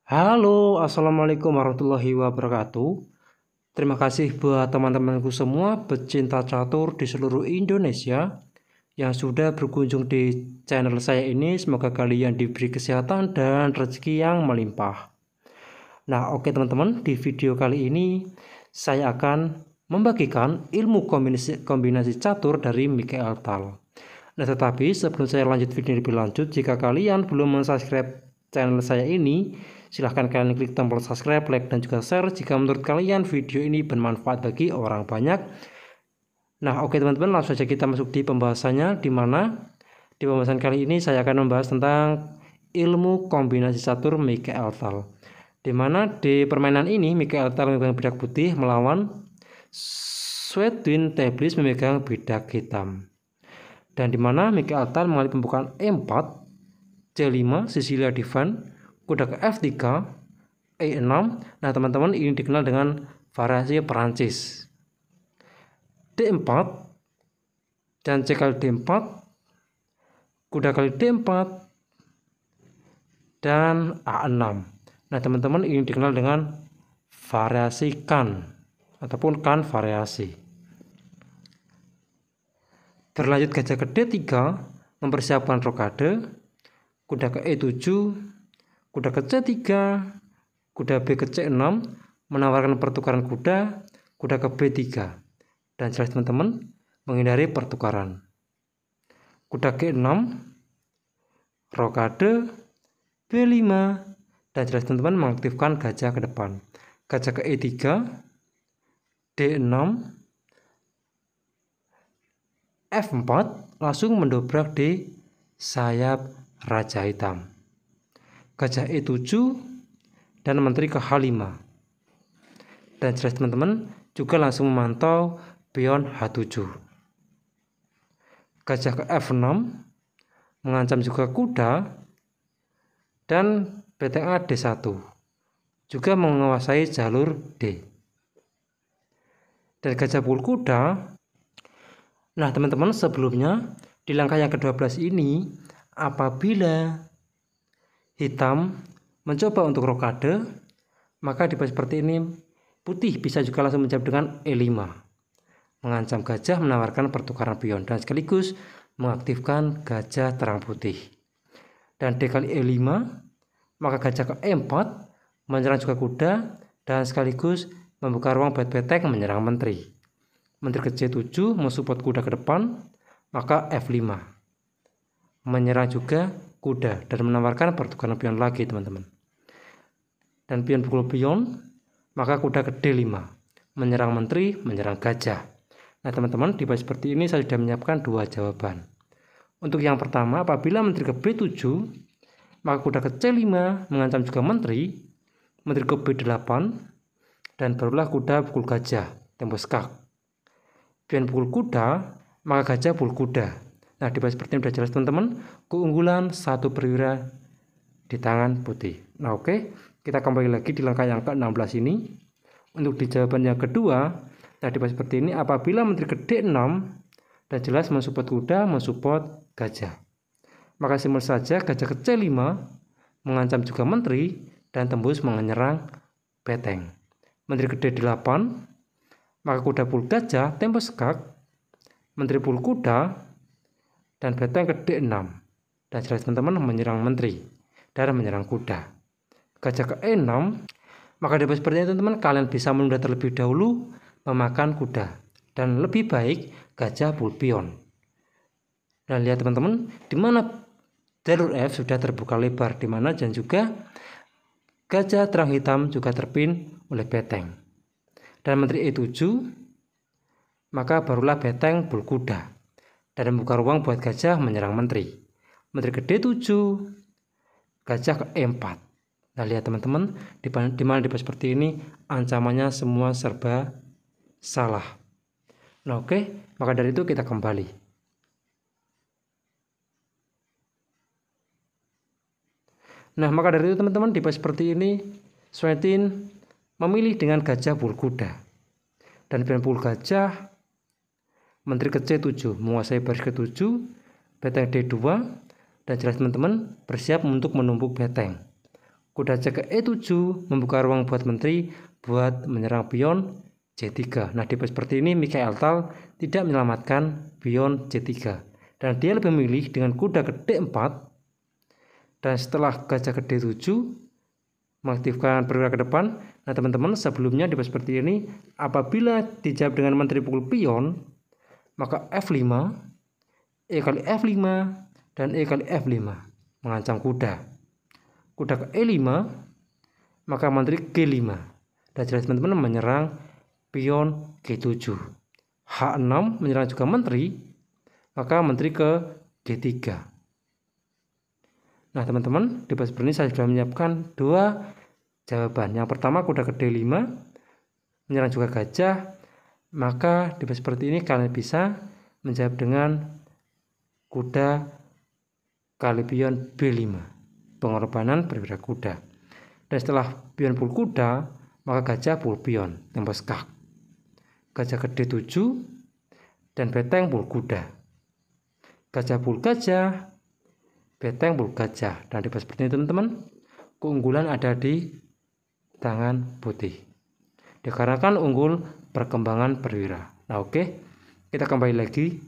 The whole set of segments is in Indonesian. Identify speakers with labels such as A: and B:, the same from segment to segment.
A: Halo, assalamualaikum warahmatullahi wabarakatuh. Terima kasih buat teman-temanku semua pecinta catur di seluruh Indonesia yang sudah berkunjung di channel saya ini. Semoga kalian diberi kesehatan dan rezeki yang melimpah. Nah, oke teman-teman, di video kali ini saya akan membagikan ilmu kombinasi catur dari Michael Tal. Nah, tetapi sebelum saya lanjut video lebih lanjut, jika kalian belum subscribe channel saya ini, silahkan kalian klik tombol subscribe, like, dan juga share jika menurut kalian video ini bermanfaat bagi orang banyak. Nah, oke teman-teman, langsung saja kita masuk di pembahasannya, di mana di pembahasan kali ini saya akan membahas tentang ilmu kombinasi catur Michael Tal. Di mana di permainan ini Michael Tal memegang bedak putih melawan Swedwin Tablis memegang bedak hitam. Dan di mana Michael Tal mengalami pembukaan E4, C5, Sicilia Defense, kuda ke F3, E6. Nah teman-teman, ini dikenal dengan variasi Perancis. D4 dan C kali D4, kuda kali D4, dan A6. Nah teman-teman, ini dikenal dengan variasi kan ataupun kan variasi. Berlanjut gajah ke D3, mempersiapkan rokade, kuda ke E7, kuda ke C3, kuda B ke C6, menawarkan pertukaran kuda, kuda ke B3. Dan jelas teman-teman, menghindari pertukaran. Kuda G6, rokade, B5, dan jelas teman-teman mengaktifkan gajah ke depan. Gajah ke E3, D6, F4, langsung mendobrak di sayap Raja Hitam. Gajah E7 dan menteri ke H5. Dan jelas teman-teman juga langsung memantau pion H7. Gajah ke F6 mengancam juga kuda, dan benteng A D1 juga menguasai jalur D. Dan gajah pukul kuda. Nah teman-teman, sebelumnya di langkah yang ke-12 ini, apabila hitam mencoba untuk rokade, maka di seperti ini putih bisa juga langsung menjawab dengan E5, mengancam gajah, menawarkan pertukaran pion, dan sekaligus mengaktifkan gajah terang putih. Dan D kali E5, maka gajah ke E4 menyerang juga kuda, dan sekaligus membuka ruang benteng menyerang menteri. Menteri ke C7 mensupport kuda ke depan, maka F5 menyerang juga kuda dan menawarkan pertukaran pion lagi teman-teman. Dan pion pukul pion, maka kuda ke D5 menyerang menteri, menyerang gajah. Nah teman-teman, di bawah seperti ini saya sudah menyiapkan dua jawaban. Untuk yang pertama, apabila menteri ke B7, maka kuda ke C5 mengancam juga menteri, menteri ke B8, dan barulah kuda pukul gajah, tempo skak. Pion pukul kuda, maka gajah pukul kuda. Nah di bawah seperti ini sudah jelas teman-teman, keunggulan satu perwira di tangan putih. Nah oke, kita kembali lagi di langkah yang ke-16 ini. Untuk di jawaban yang kedua, nah di bawah seperti ini, apabila menteri ke D6 dan jelas mensupport kuda, mensupport gajah, maka simpel saja gajah ke C5 mengancam juga menteri dan tembus menyerang benteng. Menteri ke D8, maka kuda pukul gajah, tempo skak, menteri pukul kuda, dan benteng ke D6. Dan jelas teman-teman menyerang menteri dan menyerang kuda. Gajah ke E6, maka di seperti itu teman-teman, kalian bisa menunda terlebih dahulu memakan kuda, dan lebih baik gajah pukul pion. Dan lihat teman-teman, di mana jalur F sudah terbuka lebar, di mana dan juga gajah terang hitam juga terpin oleh benteng. Dan menteri E7, maka barulah benteng pukul kuda dan membuka ruang buat gajah menyerang menteri. Menteri ke D7, gajah ke E4. Nah lihat teman-teman, di mana di seperti ini ancamannya semua serba salah. Nah oke, maka dari itu kita kembali. Nah maka dari itu teman-teman, di seperti ini Swedwin memilih dengan gajah pukul kuda. Dan pion pukul gajah, menteri ke C7 menguasai baris ke-7, benteng D2, dan jelas teman-teman bersiap untuk menumpuk benteng. Kuda C ke E7 membuka ruang buat menteri buat menyerang pion C3. Nah, di pos seperti ini Mikhail Tal tidak menyelamatkan pion C3 dan dia lebih memilih dengan kuda ke D4, dan setelah gajah ke D7 mengaktifkan perwira ke depan. Nah, teman-teman, sebelumnya di pos seperti ini apabila dijawab dengan menteri pukul pion, maka F5, E kali F5 dan E kali F5 mengancam kuda. Kuda ke E5, maka menteri G5. Dan jelas teman-teman menyerang pion G7. H6 menyerang juga menteri, maka menteri ke G3. Nah, teman-teman, di pos seperti ini saya sudah menyiapkan dua jawaban. Yang pertama kuda ke D5 menyerang juga gajah, maka di pos seperti ini kalian bisa menjawab dengan kuda kali pion B5. Pengorbanan perwira kuda. Dan setelah pion pukul kuda, maka gajah pukul pion, tembus skak. Gajah ke D7 dan beteng pukul kuda. Gajah pukul gajah, beteng pukul gajah. Dan di seperti ini teman-teman, keunggulan ada di tangan putih. Dikarenakan unggul perkembangan perwira. Nah, oke, kita kembali lagi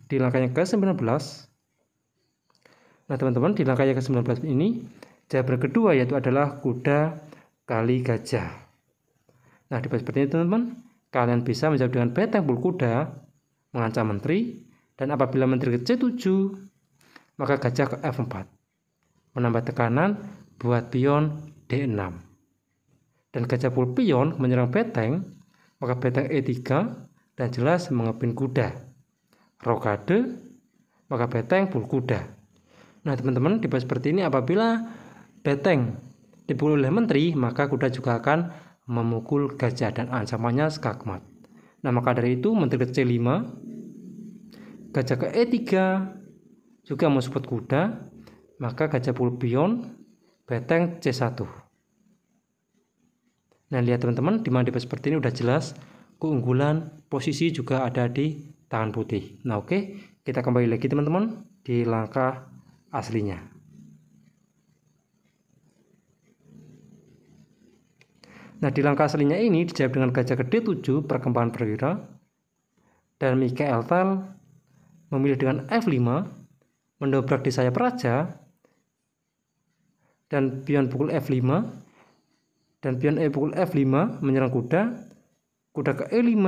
A: di langkah yang ke-19. Nah, teman-teman, di langkah yang ke-19 ini jawaban kedua yaitu adalah kuda kali gajah. Nah, di seperti ini teman-teman, kalian bisa menjawab dengan beteng pukul kuda mengancam menteri, dan apabila menteri ke C7 maka gajah ke F4 menambah tekanan buat pion D6. Dan gajah pukul pion menyerang beteng, maka beteng E3 dan jelas mengepin kuda. Rokade, maka beteng pukul kuda. Nah, teman-teman, di pos seperti ini apabila beteng dipukul oleh menteri, maka kuda juga akan memukul gajah dan ancamannya skakmat. Nah, maka dari itu menteri ke C5, gajah ke E3 juga mensupport kuda, maka gajah pukul pion, beteng C1. Nah, lihat teman-teman, di mana di pos seperti ini udah jelas keunggulan posisi juga ada di tangan putih. Nah, oke, kita kembali lagi teman-teman di langkah aslinya. Nah, di langkah aslinya ini dijawab dengan gajah ke D7 perkembangan perwira, dan Mikhail Tal memilih dengan F5 mendobrak di sayap raja, dan pion pukul F5 dan pion E pukul F5 menyerang kuda, kuda ke E5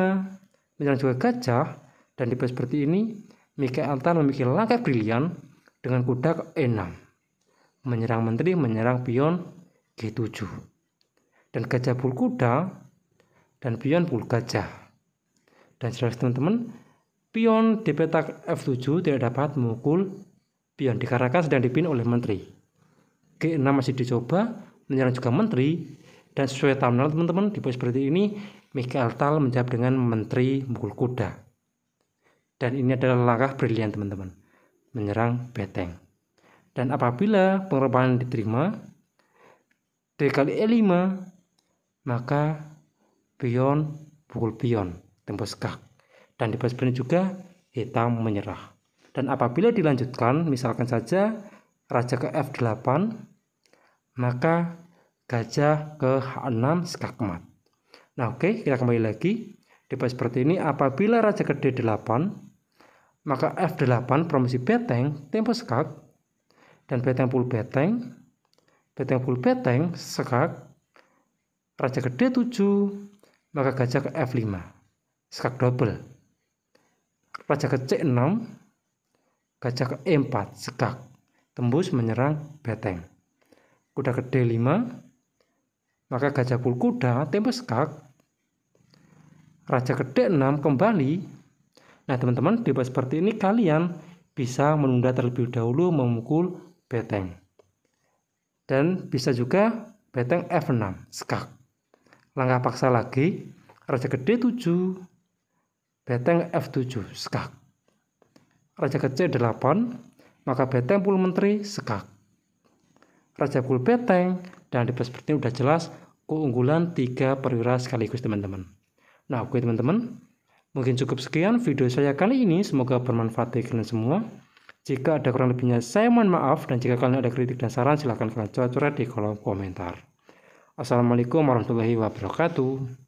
A: menyerang juga gajah, dan di pos seperti ini Mikhail Tal memiliki langkah brilian dengan kuda ke E6 menyerang menteri, menyerang pion G7, dan gajah pukul kuda dan pion pukul gajah. Dan jelas teman-teman, pion di petak F7 tidak dapat memukul pion dikarenakan sedang dipimpin oleh menteri. G6 masih dicoba menyerang juga menteri, dan sesuai thumbnail teman-teman, di pos seperti ini Mikhail Tal menjawab dengan menteri mukul kuda. Dan ini adalah langkah brilian teman-teman, menyerang beteng. Dan apabila pengorbanan diterima D kali E5, maka pion pukul pion, tembus skak. Dan di pos ini juga hitam menyerah. Dan apabila dilanjutkan, misalkan saja raja ke F8, maka gajah ke H6 skakmat. Nah, oke, kita kembali lagi di pos seperti ini. Apabila raja ke D8, maka F8 promosi beteng, tempo skak, dan beteng pukul beteng, beteng pukul beteng, skak, raja ke D7, maka gajah ke F5, skak double, raja ke C6, gajah ke E4, skak, tembus menyerang beteng, kuda ke D5, maka gajah pukul kuda, tempo skak, raja ke D6 kembali. Nah, teman-teman, di pos seperti ini kalian bisa menunda terlebih dahulu memukul beteng, dan bisa juga beteng F6 skak. Langkah paksa lagi, raja ke D7, beteng F7 skak, raja ke C8, maka beteng pukul menteri skak, raja pukul beteng. Dan di pos seperti ini udah jelas keunggulan 3 perwira sekaligus teman-teman. Nah, oke teman-teman, mungkin cukup sekian video saya kali ini, semoga bermanfaat bagi kalian semua. Jika ada kurang lebihnya saya mohon maaf, dan jika kalian ada kritik dan saran silahkan kalian coret di kolom komentar. Assalamualaikum warahmatullahi wabarakatuh.